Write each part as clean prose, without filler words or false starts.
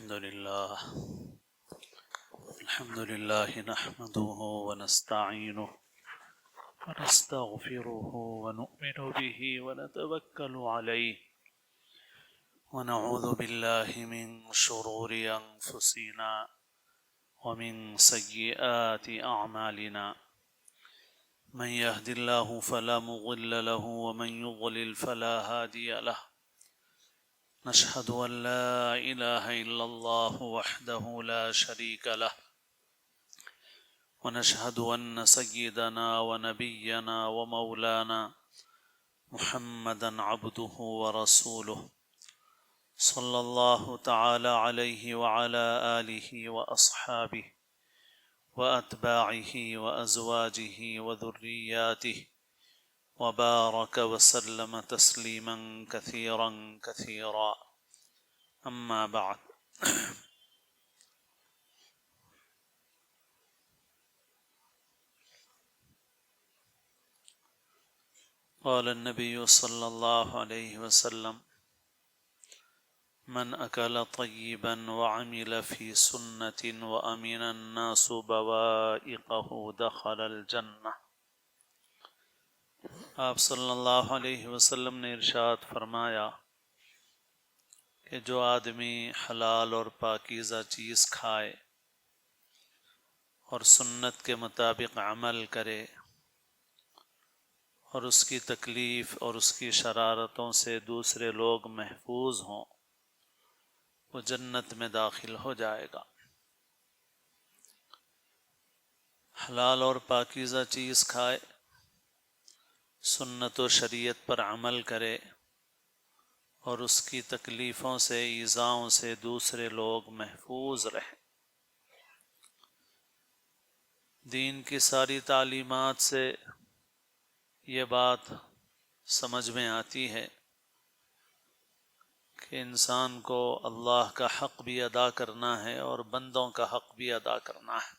الحمد لله نحمده ونستعينه ونستغفره ونؤمن به ونتوكل عليه ونعوذ بالله من شرور أنفسنا ومن سيئات أعمالنا من يهد الله فلا مضل له ومن يضلل فلا هادي له نشهد أن لا إله إلا الله وحده لا شريك له ونشهد أن سيدنا ونبينا ومولانا محمدا عبده ورسوله صلى الله تعالى عليه وعلى آله وأصحابه وأتباعه وأزواجه وذرياته وبارك وسلم تسليما كثيرا كثيرا أما بعد قال النبي صلى الله عليه وسلم من أكل طيبا وعمل في سنة وأمن الناس بوائقه دخل الجنة۔ آپ صلی اللہ علیہ وسلم نے ارشاد فرمایا کہ جو آدمی حلال اور پاکیزہ چیز کھائے اور سنت کے مطابق عمل کرے اور اس کی تکلیف اور اس کی شرارتوں سے دوسرے لوگ محفوظ ہوں، وہ جنت میں داخل ہو جائے گا۔ حلال اور پاکیزہ چیز کھائے، سنت و شریعت پر عمل کرے اور اس کی تکلیفوں سے ایذاؤں سے دوسرے لوگ محفوظ رہیں۔ دین کی ساری تعلیمات سے یہ بات سمجھ میں آتی ہے کہ انسان کو اللہ کا حق بھی ادا کرنا ہے اور بندوں کا حق بھی ادا کرنا ہے۔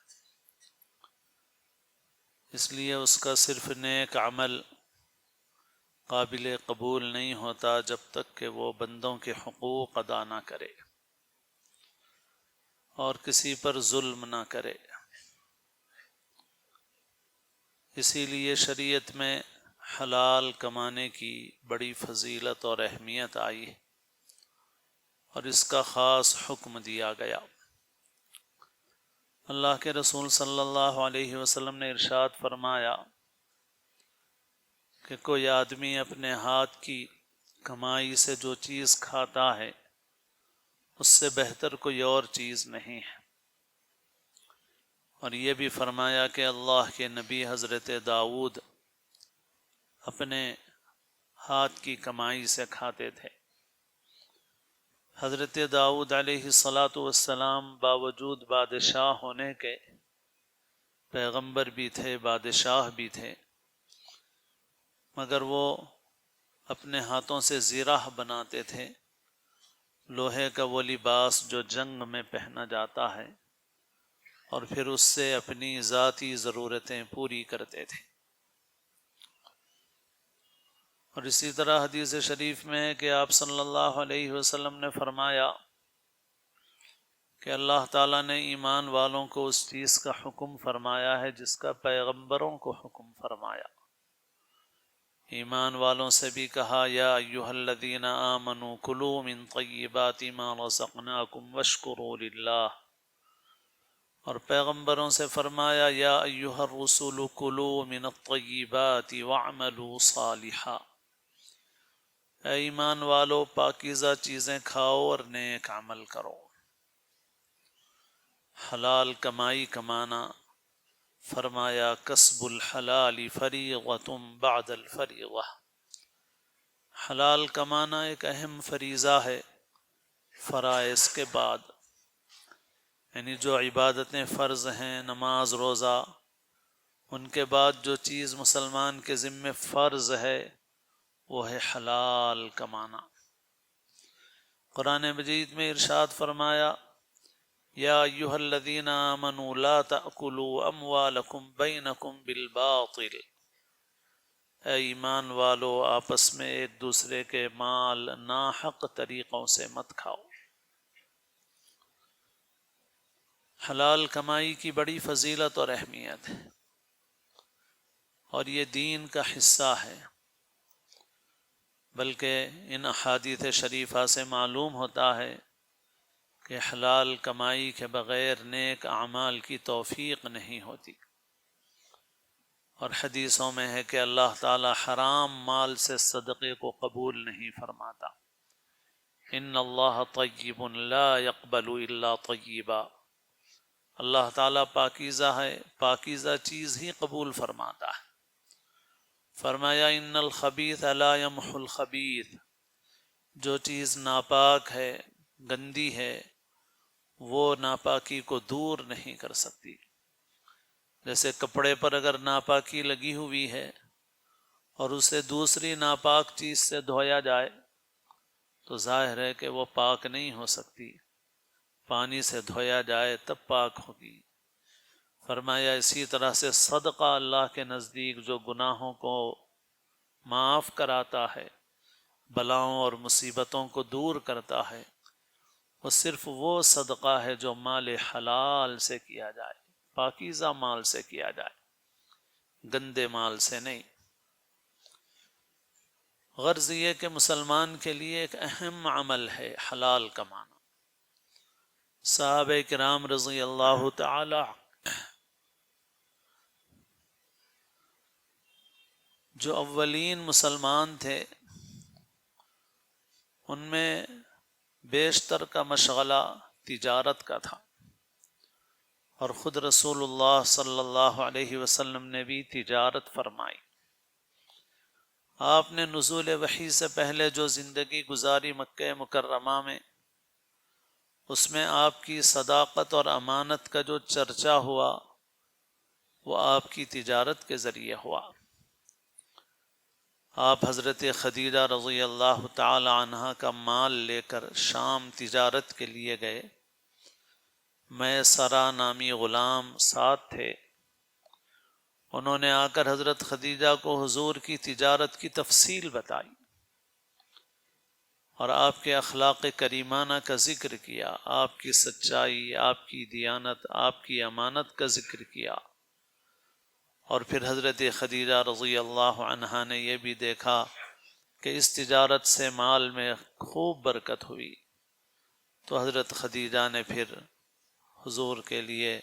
اس لیے اس کا صرف نیک عمل قابل قبول نہیں ہوتا جب تک کہ وہ بندوں کے حقوق ادا نہ کرے اور کسی پر ظلم نہ کرے۔ اسی لیے شریعت میں حلال کمانے کی بڑی فضیلت اور اہمیت آئی ہے اور اس کا خاص حکم دیا گیا۔ اللہ کے رسول صلی اللہ علیہ وسلم نے ارشاد فرمایا کہ کوئی آدمی اپنے ہاتھ کی کمائی سے جو چیز کھاتا ہے اس سے بہتر کوئی اور چیز نہیں ہے۔ اور یہ بھی فرمایا کہ اللہ کے نبی حضرت داؤد اپنے ہاتھ کی کمائی سے کھاتے تھے۔ حضرت داؤد علیہ السلام باوجود بادشاہ ہونے کے پیغمبر بھی تھے، بادشاہ بھی تھے، مگر وہ اپنے ہاتھوں سے زیرہ بناتے تھے، لوہے کا وہ لباس جو جنگ میں پہنا جاتا ہے، اور پھر اس سے اپنی ذاتی ضرورتیں پوری کرتے تھے۔ اور اسی طرح حدیث شریف میں ہے کہ آپ صلی اللہ علیہ وسلم نے فرمایا کہ اللہ تعالیٰ نے ایمان والوں کو اس چیز کا حکم فرمایا ہے جس کا پیغمبروں کو حکم فرمایا۔ ایمان والوں سے بھی کہا یا ایھا الذین آمنوا کلوا من طیبات ما رزقناکم واشکروا للہ، اور پیغمبروں سے فرمایا یا ایھا الرسل کلوا من الطیبات واعملوا صالحا، اے ایمان والو پاکیزہ چیزیں کھاؤ اور نیک عمل کرو۔ حلال کمائی کمانا، فرمایا کسب الحلال فریضۃ بعد الفریضہ، حلال کمانا ایک اہم فریضہ ہے فرائض کے بعد، یعنی جو عبادتیں فرض ہیں، نماز روزہ، ان کے بعد جو چیز مسلمان کے ذمہ فرض ہے وہ ہے حلال کمانا۔ قرآن مجید میں ارشاد فرمایا یا ایھا الذین آمنوا لا تأکلوا اموالکم بینکم بالباطل، اے ایمان والو آپس میں ایک دوسرے کے مال ناحق طریقوں سے مت کھاؤ۔ حلال کمائی کی بڑی فضیلت اور اہمیت ہے، اور یہ دین کا حصہ ہے، بلکہ ان احادیث شریفہ سے معلوم ہوتا ہے کہ حلال کمائی کے بغیر نیک اعمال کی توفیق نہیں ہوتی، اور حدیثوں میں ہے کہ اللہ تعالی حرام مال سے صدقے کو قبول نہیں فرماتا۔ ان اللہ طیب لا يقبل الا طیبا، اللہ تعالیٰ پاکیزہ ہے، پاکیزہ چیز ہی قبول فرماتا ہے۔ فرمایا ان الخبیث لا یمحو الخبیث، جو چیز ناپاک ہے، گندی ہے، وہ ناپاکی کو دور نہیں کر سکتی۔ جیسے کپڑے پر اگر ناپاکی لگی ہوئی ہے اور اسے دوسری ناپاک چیز سے دھویا جائے تو ظاہر ہے کہ وہ پاک نہیں ہو سکتی، پانی سے دھویا جائے تب پاک ہوگی۔ فرمایا اسی طرح سے صدقہ اللہ کے نزدیک جو گناہوں کو معاف کراتا ہے، بلاؤں اور مصیبتوں کو دور کرتا ہے، وہ صرف وہ صدقہ ہے جو مال حلال سے کیا جائے، پاکیزہ مال سے کیا جائے، گندے مال سے نہیں۔ غرض یہ کہ مسلمان کے لیے ایک اہم عمل ہے حلال کمانا۔ صحابہ کرام رضی اللہ تعالی جو اولین مسلمان تھے، ان میں بیشتر کا مشغلہ تجارت کا تھا، اور خود رسول اللہ صلی اللہ علیہ وسلم نے بھی تجارت فرمائی۔ آپ نے نزول وحی سے پہلے جو زندگی گزاری مکہ مکرمہ میں، اس میں آپ کی صداقت اور امانت کا جو چرچا ہوا وہ آپ کی تجارت کے ذریعے ہوا۔ آپ حضرت خدیجہ رضی اللہ تعالی عنہا کا مال لے کر شام تجارت کے لیے گئے۔ میسرہ نامی غلام ساتھ تھے، انہوں نے آ کر حضرت خدیجہ کو حضور کی تجارت کی تفصیل بتائی اور آپ کے اخلاق کریمانہ کا ذکر کیا، آپ کی سچائی، آپ کی دیانت، آپ کی امانت کا ذکر کیا۔ اور پھر حضرت خدیجہ رضی اللہ عنہا نے یہ بھی دیکھا کہ اس تجارت سے مال میں خوب برکت ہوئی، تو حضرت خدیجہ نے پھر حضور کے لیے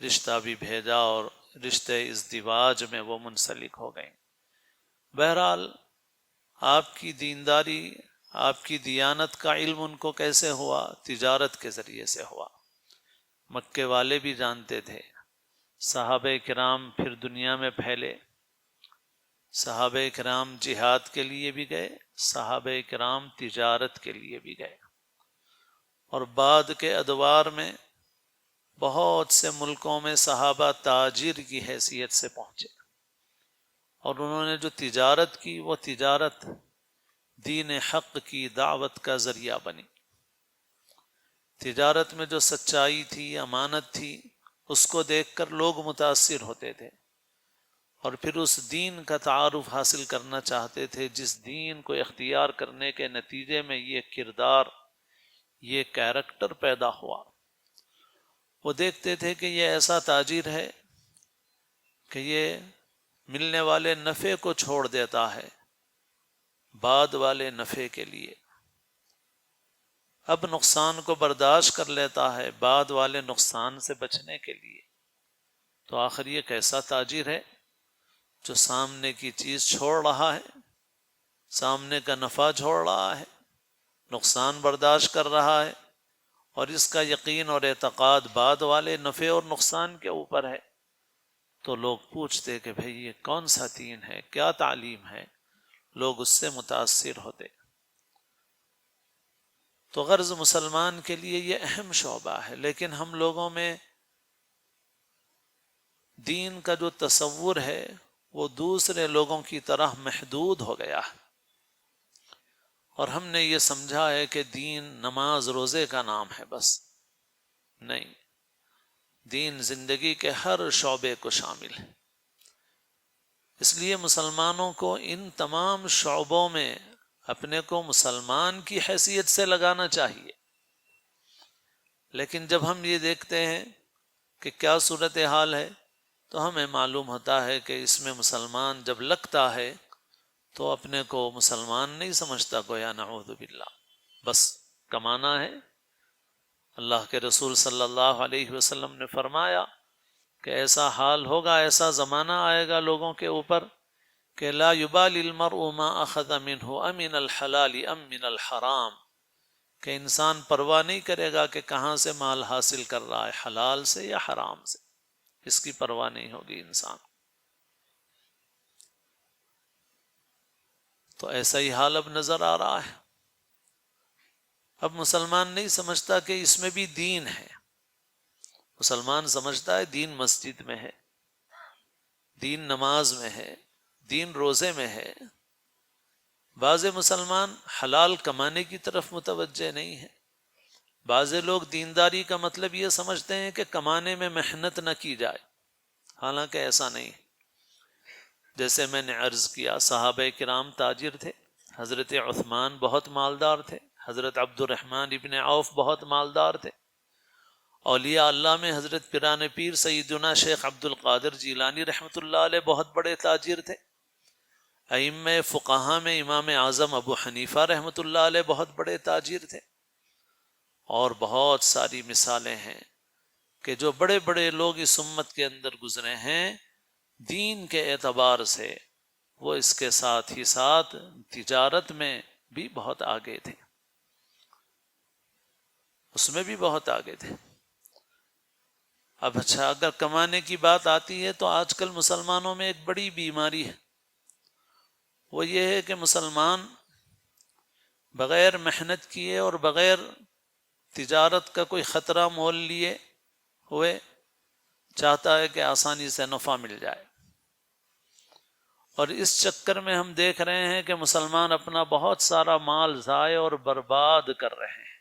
رشتہ بھی بھیجا اور رشتے ازدواج میں وہ منسلک ہو گئیں۔ بہرحال آپ کی دینداری، آپ کی دیانت کا علم ان کو کیسے ہوا؟ تجارت کے ذریعے سے ہوا۔ مکے والے بھی جانتے تھے، صحابہ کرام پھر دنیا میں پھیلے، صحابہ کرام جہاد کے لیے بھی گئے، صحابہ کرام تجارت کے لیے بھی گئے، اور بعد کے ادوار میں بہت سے ملکوں میں صحابہ تاجر کی حیثیت سے پہنچے، اور انہوں نے جو تجارت کی وہ تجارت دین حق کی دعوت کا ذریعہ بنی۔ تجارت میں جو سچائی تھی، امانت تھی، اس کو دیکھ کر لوگ متاثر ہوتے تھے، اور پھر اس دین کا تعارف حاصل کرنا چاہتے تھے جس دین کو اختیار کرنے کے نتیجے میں یہ کردار، یہ کیریکٹر پیدا ہوا۔ وہ دیکھتے تھے کہ یہ ایسا تاجر ہے کہ یہ ملنے والے نفع کو چھوڑ دیتا ہے بعد والے نفع کے لیے، اب نقصان کو برداشت کر لیتا ہے بعد والے نقصان سے بچنے کے لیے۔ تو آخر یہ کیسا تاجر ہے جو سامنے کی چیز چھوڑ رہا ہے، سامنے کا نفع چھوڑ رہا ہے، نقصان برداشت کر رہا ہے، اور اس کا یقین اور اعتقاد بعد والے نفع اور نقصان کے اوپر ہے۔ تو لوگ پوچھتے کہ بھئی یہ کون سا دین ہے، کیا تعلیم ہے، لوگ اس سے متاثر ہوتے۔ تو غرض مسلمان کے لیے یہ اہم شعبہ ہے، لیکن ہم لوگوں میں دین کا جو تصور ہے وہ دوسرے لوگوں کی طرح محدود ہو گیا ہے، اور ہم نے یہ سمجھا ہے کہ دین نماز روزے کا نام ہے بس، نہیں، دین زندگی کے ہر شعبے کو شامل ہے۔ اس لیے مسلمانوں کو ان تمام شعبوں میں اپنے کو مسلمان کی حیثیت سے لگانا چاہیے، لیکن جب ہم یہ دیکھتے ہیں کہ کیا صورتحال ہے تو ہمیں معلوم ہوتا ہے کہ اس میں مسلمان جب لگتا ہے تو اپنے کو مسلمان نہیں سمجھتا، گویا نعوذ باللہ بس کمانا ہے۔ اللہ کے رسول صلی اللہ علیہ وسلم نے فرمایا کہ ایسا حال ہوگا، ایسا زمانہ آئے گا لوگوں کے اوپر کہ لا یبالی المرء ما اخذ منہ امن الحلال ام من الحرام، کہ انسان پرواہ نہیں کرے گا کہ کہاں سے مال حاصل کر رہا ہے، حلال سے یا حرام سے، اس کی پرواہ نہیں ہوگی انسان۔ تو ایسا ہی حال اب نظر آ رہا ہے۔ اب مسلمان نہیں سمجھتا کہ اس میں بھی دین ہے، مسلمان سمجھتا ہے دین مسجد میں ہے، دین نماز میں ہے، دین روزے میں ہے۔ بعض مسلمان حلال کمانے کی طرف متوجہ نہیں ہے۔ بعض لوگ دینداری کا مطلب یہ سمجھتے ہیں کہ کمانے میں محنت نہ کی جائے، حالانکہ ایسا نہیں۔ جیسے میں نے عرض کیا، صحابہ کرام تاجر تھے، حضرت عثمان بہت مالدار تھے، حضرت عبد الرحمن ابن عوف بہت مالدار تھے، اولیاء اللہ میں حضرت پیران پیر سیدنا شیخ عبد القادر جیلانی رحمۃ اللہ علیہ بہت بڑے تاجر تھے، ائمہ فقہا میں امام اعظم ابو حنیفہ رحمۃ اللہ علیہ بہت بڑے تاجر تھے، اور بہت ساری مثالیں ہیں کہ جو بڑے بڑے لوگ اس امت کے اندر گزرے ہیں دین کے اعتبار سے، وہ اس کے ساتھ ہی ساتھ تجارت میں بھی بہت آگے تھے، اس میں بھی بہت آگے تھے۔ اب اچھا، اگر کمانے کی بات آتی ہے تو آج کل مسلمانوں میں ایک بڑی بیماری ہے، وہ یہ ہے کہ مسلمان بغیر محنت کیے اور بغیر تجارت کا کوئی خطرہ مول لیے ہوئے چاہتا ہے کہ آسانی سے نفع مل جائے، اور اس چکر میں ہم دیکھ رہے ہیں کہ مسلمان اپنا بہت سارا مال ضائع اور برباد کر رہے ہیں۔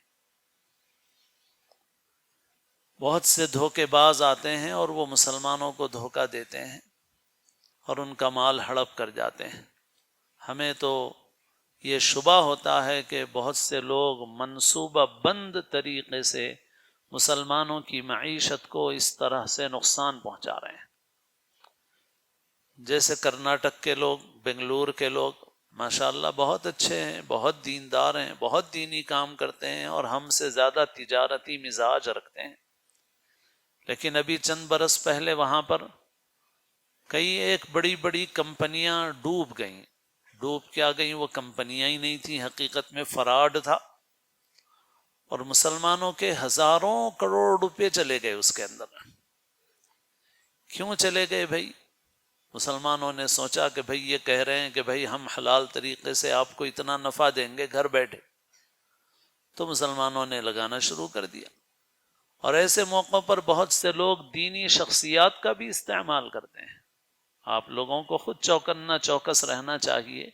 بہت سے دھوکے باز آتے ہیں اور وہ مسلمانوں کو دھوکہ دیتے ہیں اور ان کا مال ہڑپ کر جاتے ہیں۔ ہمیں تو یہ شبہ ہوتا ہے کہ بہت سے لوگ منصوبہ بند طریقے سے مسلمانوں کی معیشت کو اس طرح سے نقصان پہنچا رہے ہیں۔ جیسے کرناٹک کے لوگ، بنگلور کے لوگ ماشاءاللہ بہت اچھے ہیں، بہت دیندار ہیں، بہت دینی کام کرتے ہیں اور ہم سے زیادہ تجارتی مزاج رکھتے ہیں، لیکن ابھی چند برس پہلے وہاں پر کئی ایک بڑی بڑی کمپنیاں ڈوب گئیں۔ ڈوب کیا گئیں؟ وہ کمپنیاں ہی نہیں تھیں، حقیقت میں فراڈ تھا، اور مسلمانوں کے ہزاروں کروڑ روپے چلے گئے اس کے اندر۔ کیوں چلے گئے بھائی؟ مسلمانوں نے سوچا کہ بھائی یہ کہہ رہے ہیں کہ بھائی ہم حلال طریقے سے آپ کو اتنا نفع دیں گے گھر بیٹھے، تو مسلمانوں نے لگانا شروع کر دیا۔ اور ایسے موقعوں پر بہت سے لوگ دینی شخصیات کا بھی استعمال کرتے ہیں۔ آپ لوگوں کو خود چوکنا چوکس رہنا چاہیے۔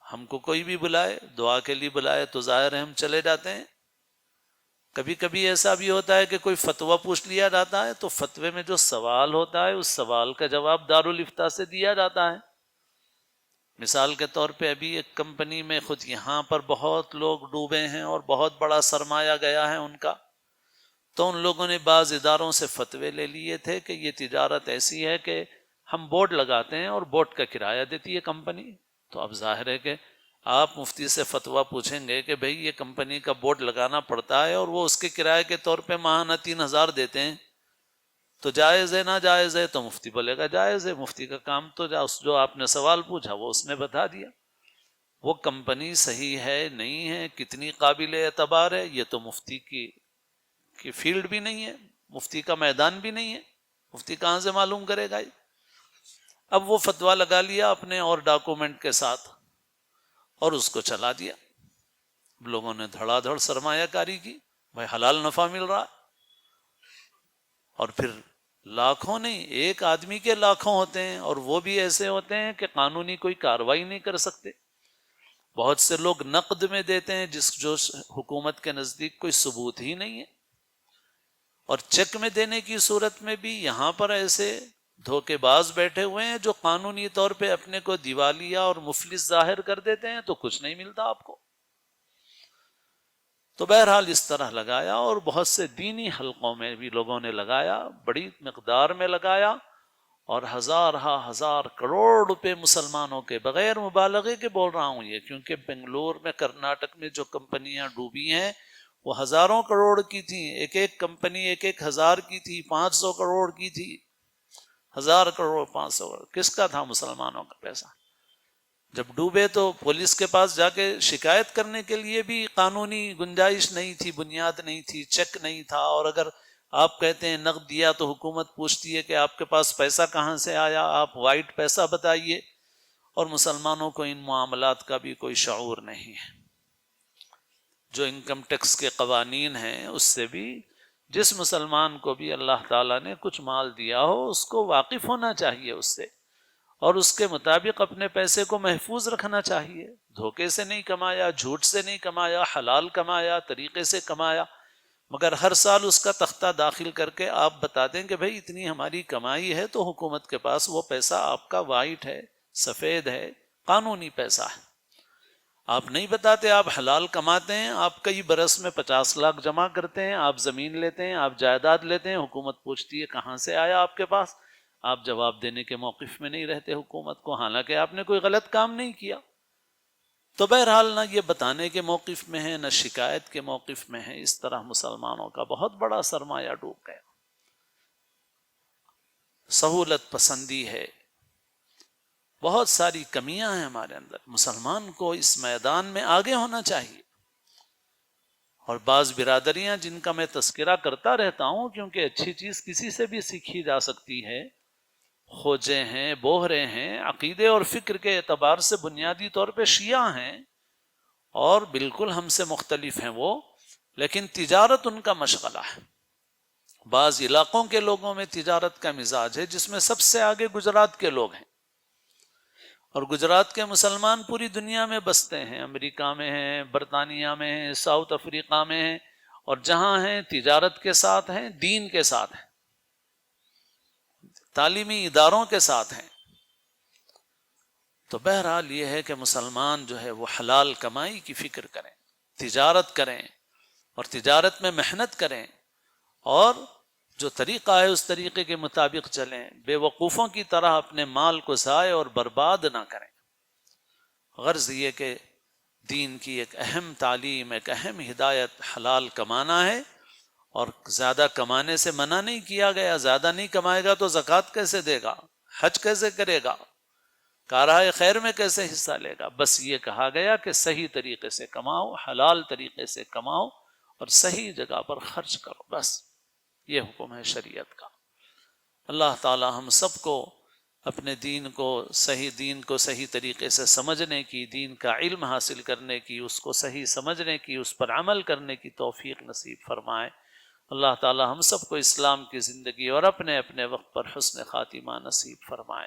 ہم کو کوئی بھی بلائے، دعا کے لیے بلائے تو ظاہر ہے ہم چلے جاتے ہیں۔ کبھی کبھی ایسا بھی ہوتا ہے کہ کوئی فتویٰ پوچھ لیا جاتا ہے تو فتوے میں جو سوال ہوتا ہے اس سوال کا جواب دارالافتاء سے دیا جاتا ہے۔ مثال کے طور پہ ابھی ایک کمپنی میں خود یہاں پر بہت لوگ ڈوبے ہیں اور بہت بڑا سرمایہ گیا ہے ان کا، تو ان لوگوں نے بعض اداروں سے فتوے لے لیے تھے کہ یہ تجارت ایسی ہے کہ ہم بورڈ لگاتے ہیں اور بورڈ کا کرایہ دیتی ہے کمپنی۔ تو اب ظاہر ہے کہ آپ مفتی سے فتویٰ پوچھیں گے کہ بھئی یہ کمپنی کا بورڈ لگانا پڑتا ہے اور وہ اس کے کرایے کے طور پہ ماہانہ 3000 دیتے ہیں، تو جائز ہے نہ جائز ہے؟ تو مفتی بولے گا جائز ہے۔ مفتی کا کام تو جو آپ نے سوال پوچھا وہ اس نے بتا دیا۔ وہ کمپنی صحیح ہے نہیں ہے، کتنی قابل اعتبار ہے، یہ تو مفتی کی فیلڈ بھی نہیں ہے، مفتی کا میدان بھی نہیں ہے، مفتی کہاں سے معلوم کرے گا؟ اب وہ فتویٰ لگا لیا اپنے اور ڈاکومنٹ کے ساتھ اور اس کو چلا دیا۔ لوگوں نے دھڑا دھڑ سرمایہ کاری کی، بھائی حلال نفع مل رہا، اور پھر لاکھوں نہیں، ایک آدمی کے لاکھوں ہوتے ہیں، اور وہ بھی ایسے ہوتے ہیں کہ قانونی کوئی کارروائی نہیں کر سکتے۔ بہت سے لوگ نقد میں دیتے ہیں جو حکومت کے نزدیک کوئی ثبوت ہی نہیں ہے، اور چیک میں دینے کی صورت میں بھی یہاں پر ایسے دھوکے باز بیٹھے ہوئے ہیں جو قانونی طور پہ اپنے کو دیوالیہ اور مفلس ظاہر کر دیتے ہیں، تو کچھ نہیں ملتا آپ کو۔ تو بہرحال اس طرح لگایا، اور بہت سے دینی حلقوں میں بھی لوگوں نے لگایا، بڑی مقدار میں لگایا، اور ہزار کروڑ روپے مسلمانوں کے، بغیر مبالغے کے بول رہا ہوں یہ، کیونکہ بنگلور میں کرناٹک میں جو کمپنیاں ڈوبی ہیں وہ ہزاروں کروڑ کی تھیں، ایک ایک کمپنی 1,000 کی تھی، 500 کروڑ کی تھی، 1,000 کروڑ 500 کروڑ، کس کا تھا؟ مسلمانوں کا پیسہ۔ جب ڈوبے تو پولیس کے پاس جا کے شکایت کرنے کے لیے بھی قانونی گنجائش نہیں تھی، بنیاد نہیں تھی، چیک نہیں تھا، اور اگر آپ کہتے ہیں نقد دیا تو حکومت پوچھتی ہے کہ آپ کے پاس پیسہ کہاں سے آیا، آپ وائٹ پیسہ بتائیے، اور مسلمانوں کو ان معاملات کا بھی کوئی شعور نہیں ہے۔ جو انکم ٹیکس کے قوانین ہیں اس سے بھی جس مسلمان کو بھی اللہ تعالیٰ نے کچھ مال دیا ہو اس کو واقف ہونا چاہیے اس سے، اور اس کے مطابق اپنے پیسے کو محفوظ رکھنا چاہیے۔ دھوکے سے نہیں کمایا، جھوٹ سے نہیں کمایا، حلال کمایا، طریقے سے کمایا، مگر ہر سال اس کا تختہ داخل کر کے آپ بتا دیں کہ بھئی اتنی ہماری کمائی ہے، تو حکومت کے پاس وہ پیسہ آپ کا وائٹ ہے، سفید ہے، قانونی پیسہ ہے۔ آپ نہیں بتاتے، آپ حلال کماتے ہیں، آپ کئی برس میں 50 لاکھ جمع کرتے ہیں، آپ زمین لیتے ہیں، آپ جائیداد لیتے ہیں، حکومت پوچھتی ہے کہاں سے آیا آپ کے پاس، آپ جواب دینے کے موقف میں نہیں رہتے حکومت کو، حالانکہ آپ نے کوئی غلط کام نہیں کیا۔ تو بہرحال نہ یہ بتانے کے موقف میں ہے، نہ شکایت کے موقف میں ہے، اس طرح مسلمانوں کا بہت بڑا سرمایہ ڈوب گیا۔ سہولت پسندی ہے، بہت ساری کمیاں ہیں ہمارے اندر، مسلمان کو اس میدان میں آگے ہونا چاہیے۔ اور بعض برادریاں جن کا میں تذکرہ کرتا رہتا ہوں، کیونکہ اچھی چیز کسی سے بھی سیکھی جا سکتی ہے، خوجے ہیں، بوہرے ہیں، عقیدے اور فکر کے اعتبار سے بنیادی طور پہ شیعہ ہیں اور بالکل ہم سے مختلف ہیں وہ، لیکن تجارت ان کا مشغلہ ہے۔ بعض علاقوں کے لوگوں میں تجارت کا مزاج ہے، جس میں سب سے آگے گجرات کے لوگ ہیں، اور گجرات کے مسلمان پوری دنیا میں بستے ہیں، امریکہ میں ہیں، برطانیہ میں ہیں، ساؤتھ افریقہ میں ہیں، اور جہاں ہیں تجارت کے ساتھ ہیں، دین کے ساتھ ہیں، تعلیمی اداروں کے ساتھ ہیں۔ تو بہرحال یہ ہے کہ مسلمان جو ہے وہ حلال کمائی کی فکر کریں، تجارت کریں، اور تجارت میں محنت کریں، اور جو طریقہ ہے اس طریقے کے مطابق چلیں، بے وقوفوں کی طرح اپنے مال کو ضائع اور برباد نہ کریں۔ غرض یہ کہ دین کی ایک اہم تعلیم، ایک اہم ہدایت حلال کمانا ہے، اور زیادہ کمانے سے منع نہیں کیا گیا۔ زیادہ نہیں کمائے گا تو زکوٰۃ کیسے دے گا، حج کیسے کرے گا، کارہائے خیر میں کیسے حصہ لے گا؟ بس یہ کہا گیا کہ صحیح طریقے سے کماؤ، حلال طریقے سے کماؤ، اور صحیح جگہ پر خرچ کرو، بس یہ حکم ہے شریعت کا۔ اللہ تعالی ہم سب کو اپنے دین کو صحیح طریقے سے سمجھنے کی، دین کا علم حاصل کرنے کی، اس کو صحیح سمجھنے کی، اس پر عمل کرنے کی توفیق نصیب فرمائے۔ اللہ تعالی ہم سب کو اسلام کی زندگی اور اپنے اپنے وقت پر حسن خاتمہ نصیب فرمائے۔